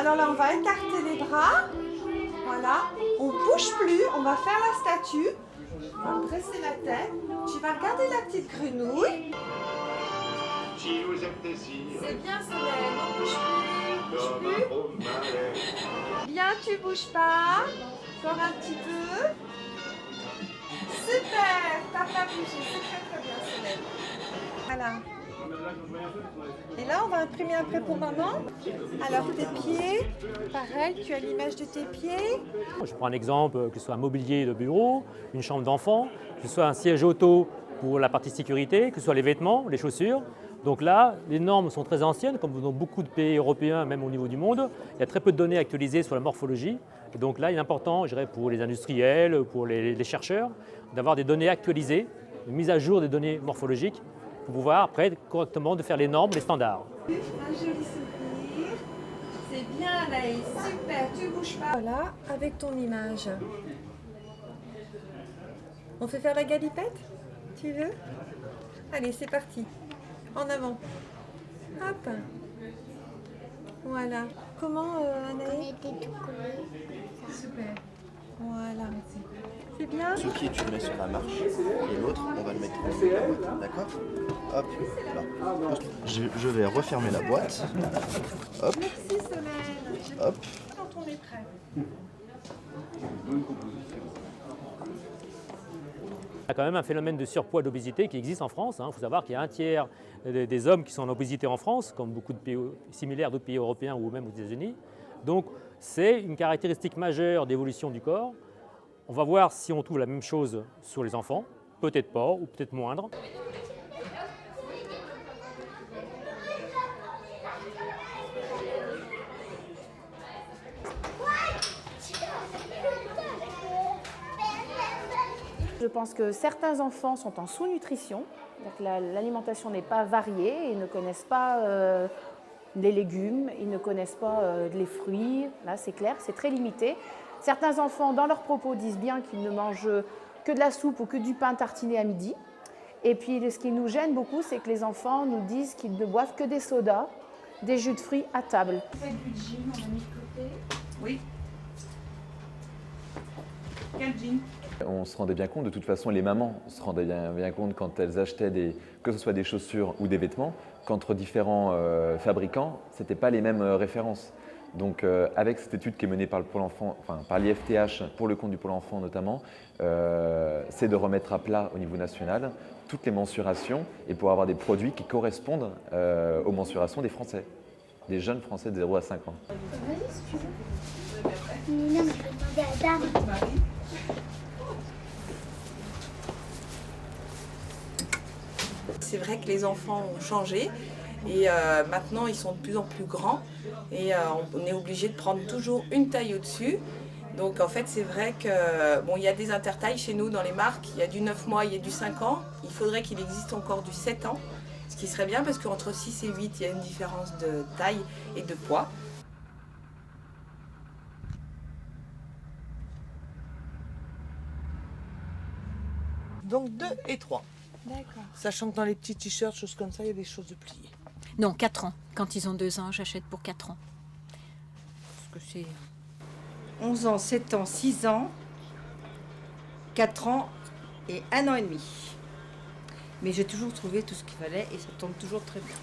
Alors là, on va écarter les bras. Voilà. On bouge plus. On va faire la statue. On va dresser la tête. Tu vas regarder la petite grenouille. C'est bien, Solène. On bouge plus. Bouge plus. Bien, tu bouges pas. Encore un petit peu. Super. T'as pas bougé. C'est très très bien, Solène. Voilà. Et là, on va imprimer après pour maman. Alors, tes pieds, pareil, tu as l'image de tes pieds. Je prends un exemple, que ce soit un mobilier de bureau, une chambre d'enfant, que ce soit un siège auto pour la partie sécurité, que ce soit les vêtements, les chaussures. Donc là, les normes sont très anciennes, comme dans beaucoup de pays européens, même au niveau du monde. Il y a très peu de données actualisées sur la morphologie. Et donc là, il est important, je dirais, pour les industriels, pour les chercheurs, d'avoir des données actualisées, une mise à jour des données morphologiques, pour pouvoir après correctement de faire les normes, les standards. Un joli sourire. C'est bien, Anaïs. Super, tu bouges pas. Voilà, avec ton image. On fait faire la galipette? Tu veux? Allez, c'est parti. En avant. Hop. Voilà. Comment, Anaïs? On était tout collés. Super. Voilà. C'est bien? Ce pied, tu le mets sur la marche et l'autre, on va le mettre au milieu de la boîte. D'accord? Hop, là. Je vais refermer la boîte. Hop, Merci, Solène. hop. Quand on est prêt. Il y a quand même un phénomène de surpoids et d'obésité qui existe en France. Il faut savoir qu'il y a un tiers des hommes qui sont en obésité en France, comme beaucoup de pays similaires d'autres pays européens ou même aux États-Unis. Donc c'est une caractéristique majeure d'évolution du corps. On va voir si on trouve la même chose sur les enfants, peut-être pas ou peut-être moindre. Je pense que certains enfants sont en sous-nutrition, donc l'alimentation n'est pas variée, ils ne connaissent pas les légumes, ils ne connaissent pas les fruits, là c'est clair, c'est très limité. Certains enfants, dans leurs propos, disent bien qu'ils ne mangent que de la soupe ou que du pain tartiné à midi. Et puis ce qui nous gêne beaucoup, c'est que les enfants nous disent qu'ils ne boivent que des sodas, des jus de fruits à table. Vous faites du jean, on a mis de côté. Oui. Quel jean? On se rendait bien compte, de toute façon les mamans se rendaient bien compte quand elles achetaient que ce soit des chaussures ou des vêtements, qu'entre différents fabricants, ce n'étaient pas les mêmes références. Donc avec cette étude qui est menée par le Pôle Enfant, enfin par l'IFTH pour le compte du Pôle Enfant notamment, c'est de remettre à plat au niveau national toutes les mensurations et pour avoir des produits qui correspondent aux mensurations des Français, des jeunes Français de 0 à 5 ans. Vas-y si tu veux. Non, mais je vais demander à Dame. C'est vrai que les enfants ont changé et maintenant ils sont de plus en plus grands et on est obligé de prendre toujours une taille au-dessus. Donc en fait c'est vrai que bon, il y a des intertailles chez nous dans les marques, il y a du 9 mois, il y a du 5 ans. Il faudrait qu'il existe encore du 7 ans, ce qui serait bien parce qu'entre 6 et 8 il y a une différence de taille et de poids. Donc 2 et 3. D'accord. Sachant que dans les petits t-shirts, choses comme ça, il y a des choses de pliées. Non, 4 ans. Quand ils ont 2 ans, j'achète pour 4 ans. Parce que c'est... 11 ans, 7 ans, 6 ans, 4 ans et 1 an et demi. Mais j'ai toujours trouvé tout ce qu'il fallait et ça tombe toujours très bien.